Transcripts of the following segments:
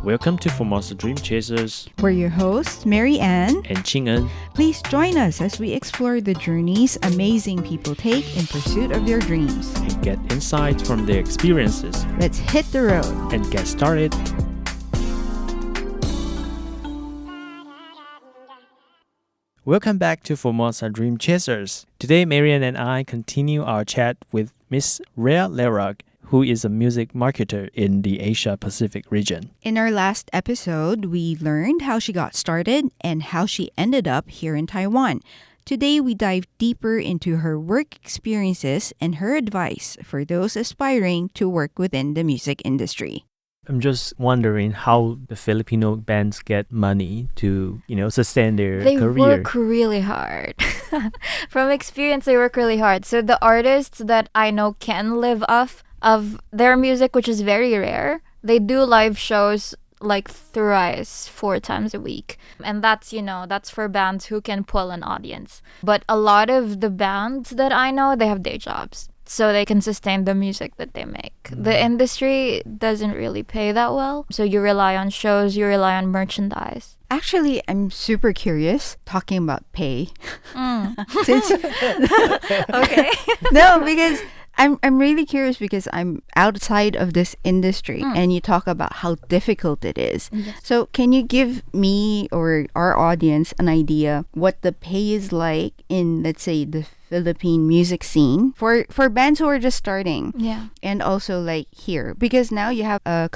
Welcome to Formosa Dream Chasers. We're your hosts, Mary Ann and Ching-en. Please join us as we explore the journeys amazing people take in pursuit of their dreams. And get insights from their experiences. Let's hit the road. And get started. Welcome back to Formosa Dream Chasers. Today, Marian and I continue our chat with Miss Rhea Leorag, who is a music marketer in the Asia-Pacific region. In our last episode, we learned how she got started and how she ended up here in Taiwan. Today, we dive deeper into her work experiences and her advice for those aspiring to work within the music industry. I'm just wondering how the Filipino bands get money to, sustain their career. They work really hard. From experience, they work really hard. So the artists that I know can live off of their music, which is very rare, they do live shows like thrice, 4 times a week. And that's for bands who can pull an audience. But a lot of the bands that I know, they have day jobs, so they can sustain the music that they make. The industry doesn't really pay that well, so you rely on shows, you rely on merchandise. Actually, I'm super curious talking about pay. Since okay. No, because I'm really curious because I'm outside of this industry and you talk about how difficult it is. Yes. So can you give me or our audience an idea what the pay is like in, let's say, the Philippine music scene for bands who are just starting? Yeah. And also like here, because now you have a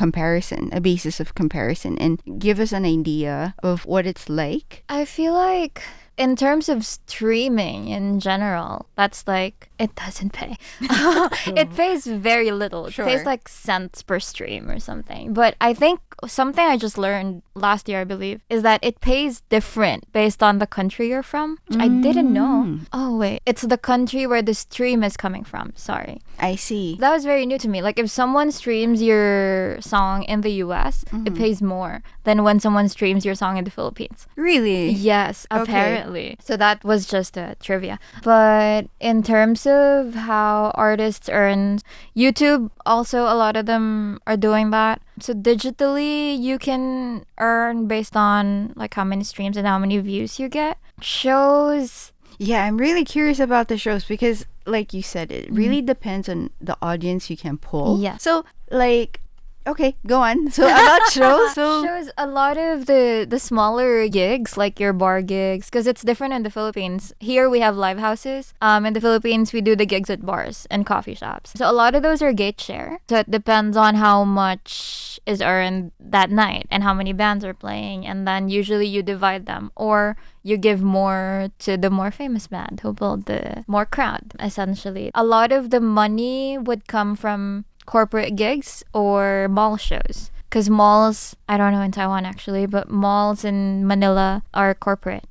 basis of comparison, and give us an idea of what it's like. I feel like in terms of streaming in general, that's like, it doesn't pay. It pays very little. It pays like cents per stream or something. But I think something I just learned last year, I believe, is that it pays different based on the country you're from, which I didn't know. Oh, wait. It's the country where the stream is coming from. Sorry. I see. That was very new to me. Like if someone streams your song in the US, it pays more than when someone streams your song in the Philippines. Really? Yes, apparently. So that was just a trivia. But in terms of how artists earn, YouTube also, a lot of them are doing that. So digitally, you can earn based on like how many streams and how many views you get. Shows. Yeah, I'm really curious about the shows because, like you said, it really depends on the audience you can pull. Yeah. So, like, okay, go on. So about shows. Shows, a lot of the smaller gigs, like your bar gigs, because it's different in the Philippines. Here we have live houses. In the Philippines, we do the gigs at bars and coffee shops. So a lot of those are gate share. So it depends on how much is earned that night and how many bands are playing. And then usually you divide them, or you give more to the more famous band who build the more crowd, essentially. A lot of the money would come from corporate gigs or mall shows, because malls, I don't know in Taiwan actually, but malls in Manila are corporate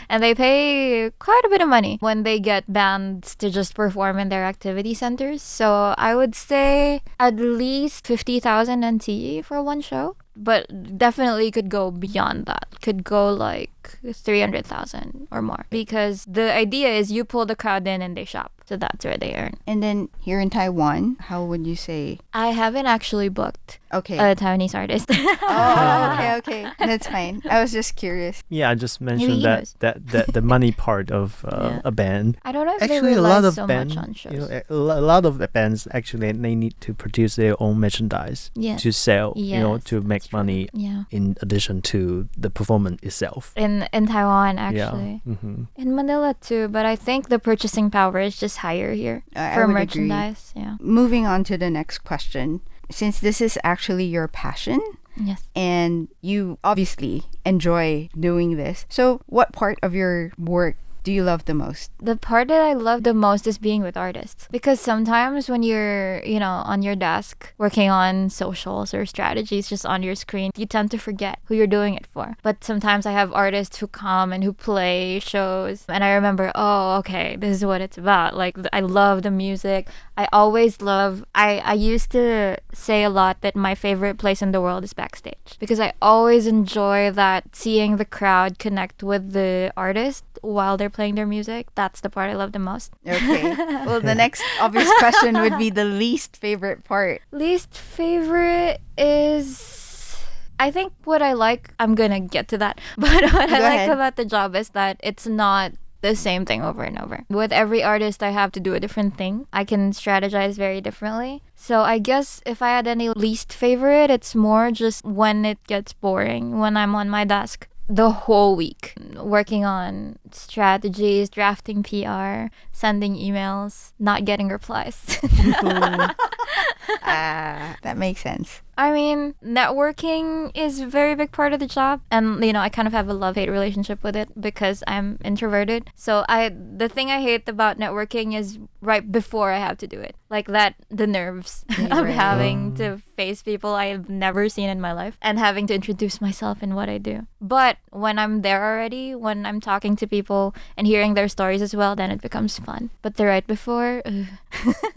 and they pay quite a bit of money when they get bands to just perform in their activity centers. So I would say at least 50,000 NT for one show, but definitely could go beyond that. Could go like 300,000 or more, because the idea is you pull the crowd in and they shop. So that's where they earn. And then here in Taiwan, how would you say? I haven't actually booked a Taiwanese artist. Oh, okay. That's fine. I was just curious. Yeah, I just mentioned that the money part of a band. I don't know if actually, they a lot rely of so bands, much on shows. A lot of the bands actually they need to produce their own merchandise to sell, to make money in addition to the performance itself. In Taiwan, actually. Yeah. In Manila too, but I think the purchasing power is just higher here for merchandise. Agree. Yeah. Moving on to the next question. Since this is actually your passion, yes, and you obviously enjoy doing this, so what part of your work do you love the most? The part that I love the most is being with artists, because sometimes when you're, on your desk working on socials or strategies just on your screen, you tend to forget who you're doing it for. But sometimes I have artists who come and who play shows, and I remember, oh, okay, this is what it's about. Like, I love the music. I used to say a lot that my favorite place in the world is backstage, because I always enjoy that, seeing the crowd connect with the artist while they're playing their music. That's the part I love the most. Okay. Well, the next obvious question would be the least favorite part. Least favorite is I think what I like, I'm gonna get to that. But what I Go like ahead. about the job is that it's not the same thing over and over. With every artist, I have to do a different thing. I can strategize very differently. So I guess if I had any least favorite, it's more just when it gets boring, when I'm on my desk the whole week working on strategies, drafting PR, sending emails, not getting replies. That makes sense. I mean, networking is a very big part of the job, and I kind of have a love-hate relationship with it because I'm introverted. So the thing I hate about networking is right before I have to do it, like the nerves of Right. having to face people I've never seen in my life and having to introduce myself and what I do. But when I'm there already, when I'm talking to people and hearing their stories as well, then it becomes fun. But the right before, ugh.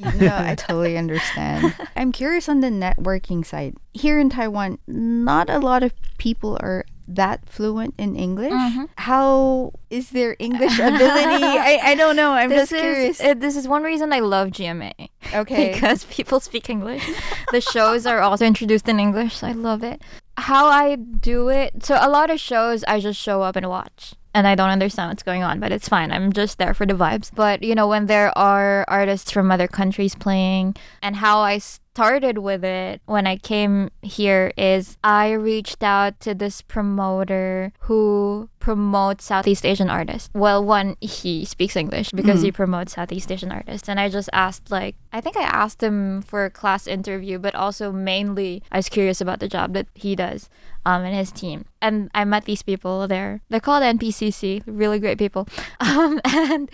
I totally understand. I'm curious on the networking side. Here in Taiwan, not a lot of people are that fluent in English. How is their English ability? I don't know. I'm just curious. This is one reason I love GMA. Okay. Because people speak English. The shows are also introduced in English, so I love it. How I do it, so a lot of shows I just show up and watch. And I don't understand what's going on, but it's fine. I'm just there for the vibes. But, when there are artists from other countries playing, and how I started with it when I came here is I reached out to this promoter who promotes Southeast Asian artists. Well, one, he speaks English because he promotes Southeast Asian artists. And I just asked, I think I asked him for a class interview, but also mainly I was curious about the job that he does. And his team. And I met these people there. They're called NPCC, really great people. And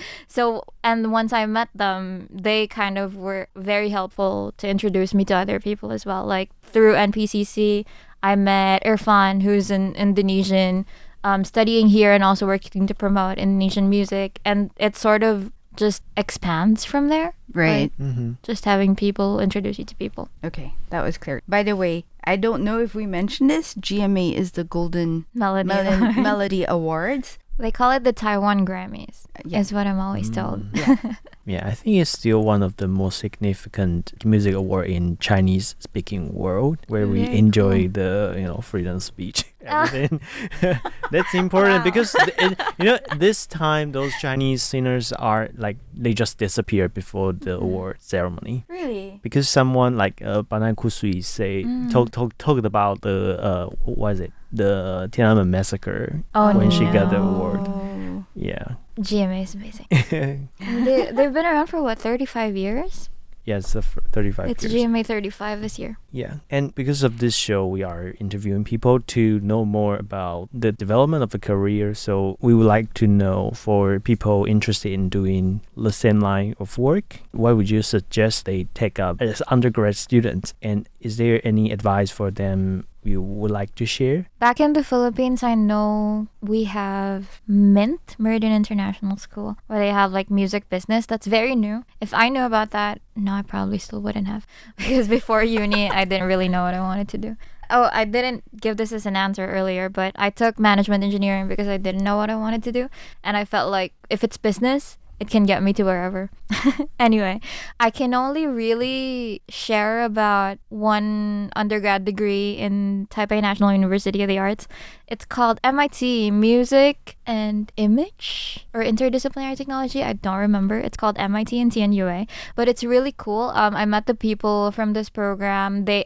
once I met them, they kind of were very helpful to introduce me to other people as well. Like through NPCC, I met Irfan, who's an Indonesian, studying here and also working to promote Indonesian music. And it sort of just expands from there. Right. Just having people introduce you to people. Okay, that was clear. By the way, I don't know if we mentioned this. GMA is the Golden Melody. Melody Awards. They call it the Taiwan Grammys, Yeah. is what I'm always told. Yeah, I think it's still one of the most significant music award in Chinese speaking world where we Very enjoy the freedom of speech. Everything. That's important Wow. because this time those Chinese singers are they just disappear before the award ceremony. Really? Because someone like Banan Kusui talked about the what is it, the Tiananmen massacre when she got the award. Yeah. GMA is amazing. They've been around for what, 35 years? Yeah, it's 35 It's years. GMA 35 this year. Yeah, and because of this show, we are interviewing people to know more about the development of a career. So we would like to know, for people interested in doing the same line of work, what would you suggest they take up as undergrad students? And is there any advice for them you would like to share? Back in the Philippines, I know we have MINT, Meridian International School, where they have music business. That's very new. If I knew about that, no, I probably still wouldn't have. Because before uni, I didn't really know what I wanted to do. Oh, I didn't give this as an answer earlier, but I took management engineering because I didn't know what I wanted to do. And I felt like if it's business, it can get me to wherever. Anyway, I can only really share about one undergrad degree in Taipei National University of the Arts. It's called MIT Music and Image or Interdisciplinary Technology. I don't remember. It's called MIT and TNUA, but it's really cool. I met the people from this program. They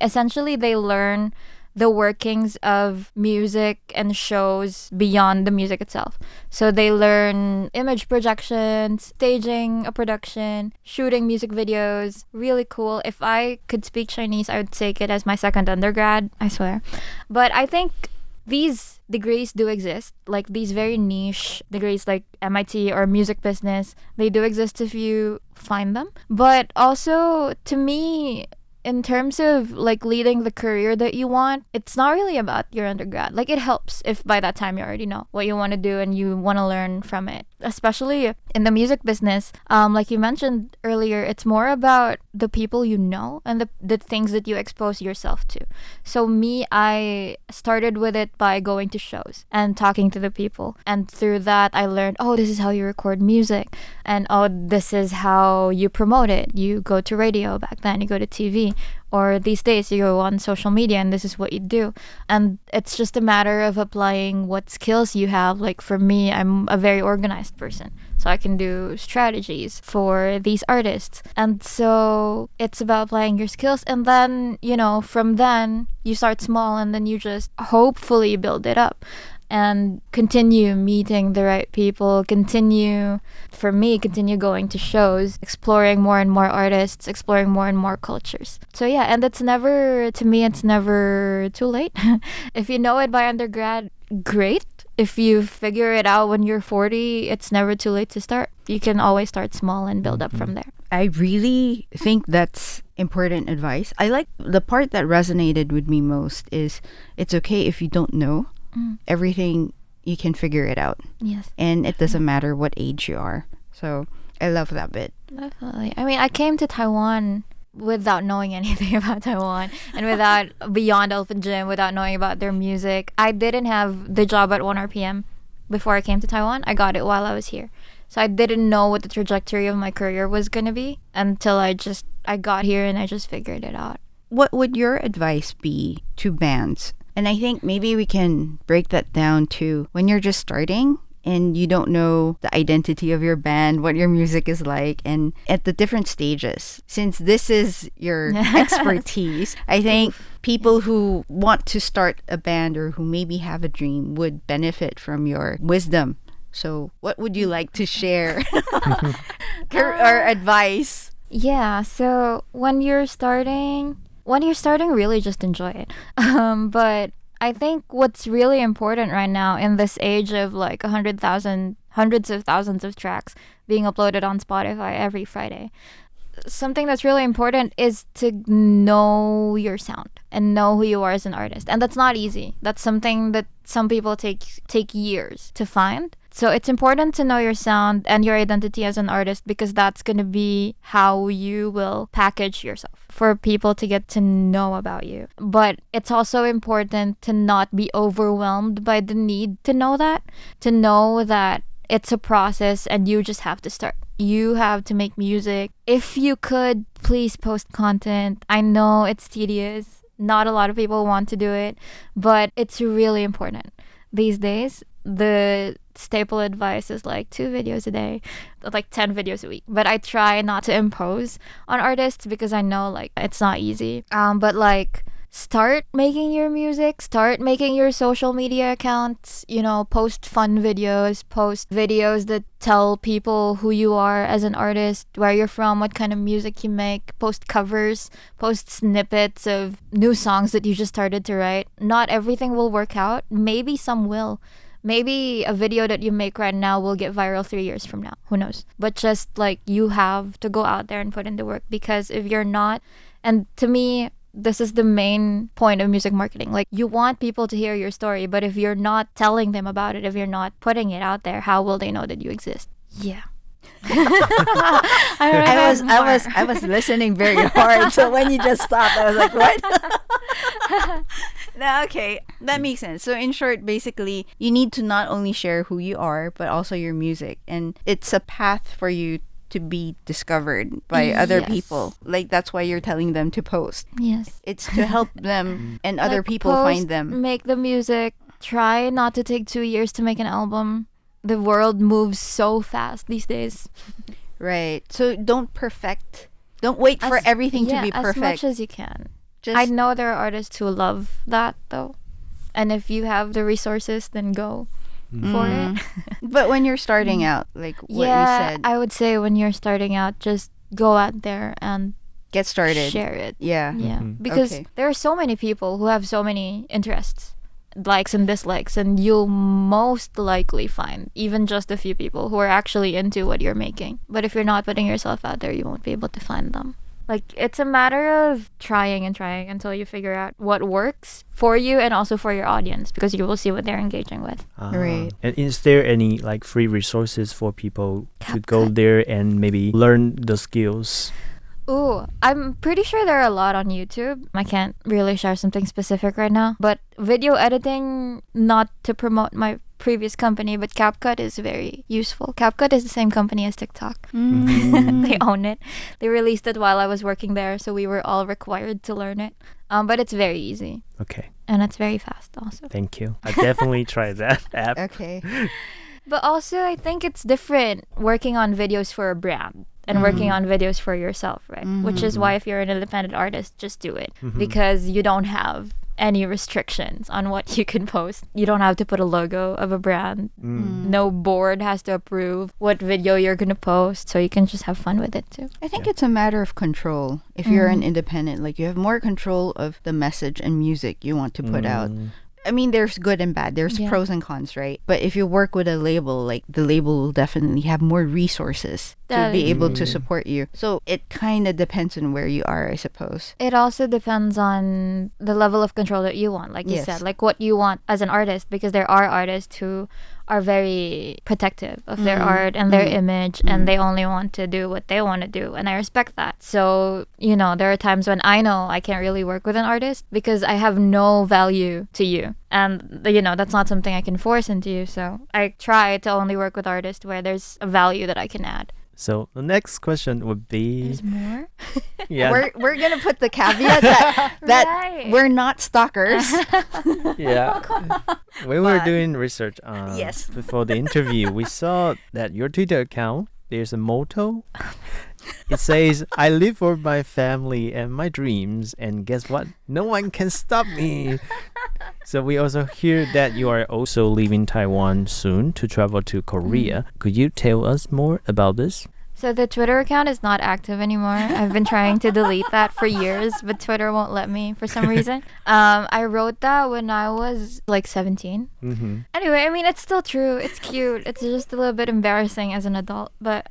learn the workings of music and shows beyond the music itself. So they learn image projection, staging a production, shooting music videos. Really cool. If I could speak Chinese, I would take it as my second undergrad, I swear. But I think these degrees do exist, like these very niche degrees like MIT or music business. They do exist if you find them. But also, to me, in terms of leading the career that you want, it's not really about your undergrad. It helps if by that time you already know what you want to do and you want to learn from it. Especially in the music business, like you mentioned earlier, it's more about the people you know and the things that you expose yourself to. So me, I started with it by going to shows and talking to the people. And through that, I learned, this is how you record music. And this is how you promote it. You go to radio back then, you go to TV. or these days you go on social media and this is what you do. And it's just a matter of applying what skills you have. Like for me, I'm a very organized person, so I can do strategies for these artists. And so it's about applying your skills, and then, from then you start small and then you just hopefully build it up and continue meeting the right people, continue going to shows, exploring more and more artists, exploring more and more cultures. So yeah, and it's never too late. If you know it by undergrad, great. If you figure it out when you're 40, it's never too late to start. You can always start small and build up from there. I really think that's important advice. I like the part that resonated with me most is it's okay if you don't know everything, you can figure it out. Yes. And it doesn't matter what age you are. So I love that bit. Definitely. I mean, I came to Taiwan without knowing anything about Taiwan and without beyond Elephant Gym, without knowing about their music. I didn't have the job at 1RPM before I came to Taiwan. I got it while I was here. So I didn't know what the trajectory of my career was going to be until I got here and I just figured it out. What would your advice be to bands? And I think maybe we can break that down to when you're just starting and you don't know the identity of your band, what your music is like, and at the different stages. Since this is your expertise, I think people who want to start a band or who maybe have a dream would benefit from your wisdom. So what would you like to share or advice? Yeah, so when you're starting, really just enjoy it. But I think what's really important right now in this age of like hundreds of thousands of tracks being uploaded on Spotify every Friday, something that's really important is to know your sound and know who you are as an artist. And that's not easy. That's something that some people take years to find. So it's important to know your sound and your identity as an artist, because that's going to be how you will package yourself for people to get to know about you. But it's also important to not be overwhelmed by the need to know that it's a process and you just have to start. You have to make music. If you could, please post content. I know it's tedious. Not a lot of people want to do it, but it's really important. These days, the staple advice is like 2 videos a day, like 10 videos a week. But I try not to impose on artists because I know like it's not easy. But like start making your music, start making your social media accounts, post fun videos, post videos that tell people who you are as an artist, where you're from, what kind of music you make, post covers, post snippets of new songs that you just started to write. Not everything will work out. Maybe some will. Maybe a video that you make right now will get viral 3 years from now. Who knows? But just like you have to go out there and put in the work, because if you're not, and to me, this is the main point of music marketing. Like, you want people to hear your story, but if you're not telling them about it, if you're not putting it out there, how will they know that you exist? Yeah. I was listening very hard. So when you just stopped, I was like, what? No, okay, that makes sense. So in short, basically, you need to not only share who you are, but also your music, and it's a path for you to be discovered by other people. Like, that's why you're telling them to post. Yes. It's to help them and other people post, find them. Make the music. Try not to take 2 years to make an album. The world moves so fast these days. Right. So don't wait for everything to be perfect. As much as you can. I know there are artists who love that though. And if you have the resources, then go for it. But when you're starting out, like what you said. I would say when you're starting out, just go out there and get started. Share it. Yeah. Yeah. Because there are so many people who have so many interests, likes and dislikes, and you'll most likely find even just a few people who are actually into what you're making. But if you're not putting yourself out there, you won't be able to find them. Like, it's a matter of trying and trying until you figure out what works for you and also for your audience, because you will see what they're engaging with. Right. And is there any like free resources for people to go there and maybe learn the skills? Ooh, I'm pretty sure there are a lot on YouTube. I can't really share something specific right now, but video editing, not to promote my previous company, but CapCut is very useful. CapCut is the same company as TikTok. They own it. They released it while I was working there, so we were all required to learn it. But it's very easy. Okay. And it's very fast also. Thank you. I definitely try that app. Okay. But also, I think it's different working on videos for a brand and working on videos for yourself, right? Which is why if you're an independent artist, just do it. Because you don't have any restrictions on what you can post. You don't have to put a logo of a brand. No board has to approve what video you're going to post, so you can just have fun with it too. I think it's a matter of control. If you're an independent, like you have more control of the message and music you want to put out. I mean, there's good and bad. There's pros and cons, right? But if you work with a label, like the label will definitely have more resources to be able to support you. So it kind of depends on where you are, I suppose. It also depends on the level of control that you want, like you said, like what you want as an artist, because there are artists who are very protective of their art and their image, and they only want to do what they want to do, and I respect that. So, you know, there are times when I know I can't really work with an artist because I have no value to you, and you know, that's not something I can force into you. So I try to only work with artists where there's a value that I can add. So the next question would be... There's more? Yeah. We're going to put the caveat that Right. we're not stalkers. Yeah. When we were doing research Yes. before the interview, we saw that your Twitter account, there's a motto. It says, I live for my family and my dreams, and guess what? No one can stop me. So we also hear that you are also leaving Taiwan soon to travel to Korea. Could you tell us more about this? So the Twitter account is not active anymore. I've been trying to delete that for years, but Twitter won't let me for some reason. I wrote that when I was like 17. Anyway, I mean, it's still true. It's cute. It's just a little bit embarrassing as an adult, but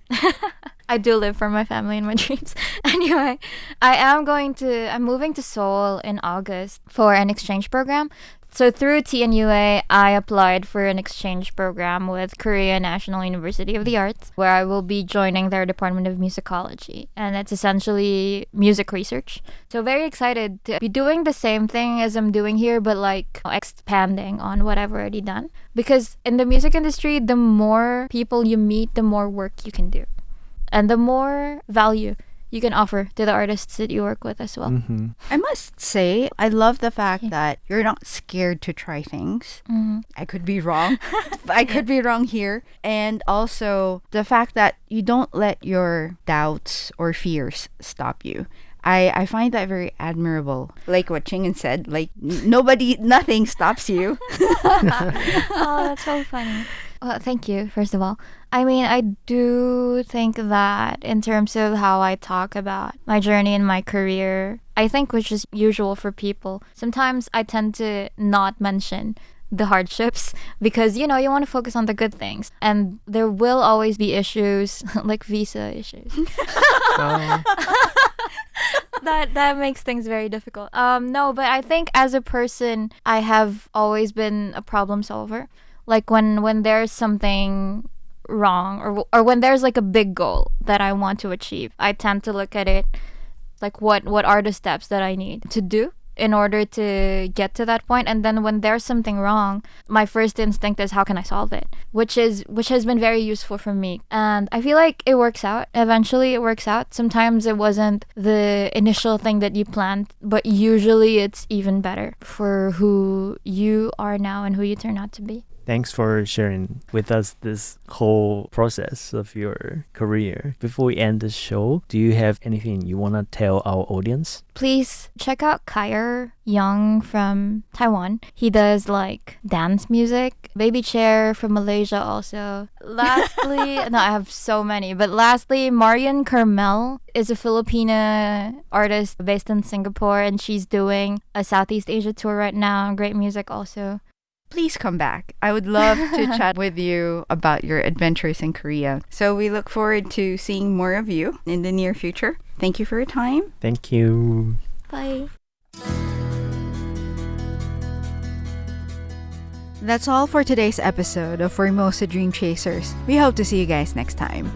I do live for my family and my dreams. Anyway, I'm moving to Seoul in August for an exchange program. So through TNUA, I applied for an exchange program with Korea National University of the Arts, where I will be joining their Department of Musicology. And it's essentially music research. So very excited to be doing the same thing as I'm doing here, but like expanding on what I've already done. Because in the music industry, the more people you meet, the more work you can do. And the more value you can offer to the artists that you work with as well. I must say, I love the fact that you're not scared to try things. I could be wrong. I could be wrong here. And also the fact that you don't let your doubts or fears stop you. I find that very admirable. Like what Chingen said, like nothing stops you. Oh, that's so funny. Well, thank you, first of all. I mean, I do think that in terms of how I talk about my journey in my career, I think which is usual for people, sometimes I tend to not mention the hardships because, you know, you want to focus on the good things. And there will always be issues, like visa issues. That makes things very difficult. No, but I think as a person, I have always been a problem solver. Like when there's something wrong or when there's like a big goal that I want to achieve, I tend to look at it like what are the steps that I need to do in order to get to that point. And then when there's something wrong, my first instinct is how can I solve it, which has been very useful for me. And I feel like it works out. Eventually it works out. Sometimes it wasn't the initial thing that you planned, but usually it's even better for who you are now and who you turn out to be. Thanks for sharing with us this whole process of your career. Before we end the show, do you have anything you want to tell our audience? Please check out Kyer Young from Taiwan. He does like dance music. Baby Chair from Malaysia also. Lastly, no, I have so many. But lastly, Marian Carmel is a Filipina artist based in Singapore, and she's doing a Southeast Asia tour right now. Great music also. Please come back. I would love to chat with you about your adventures in Korea. So we look forward to seeing more of you in the near future. Thank you for your time. Thank you. Bye. That's all for today's episode of Formosa Dream Chasers. We hope to see you guys next time.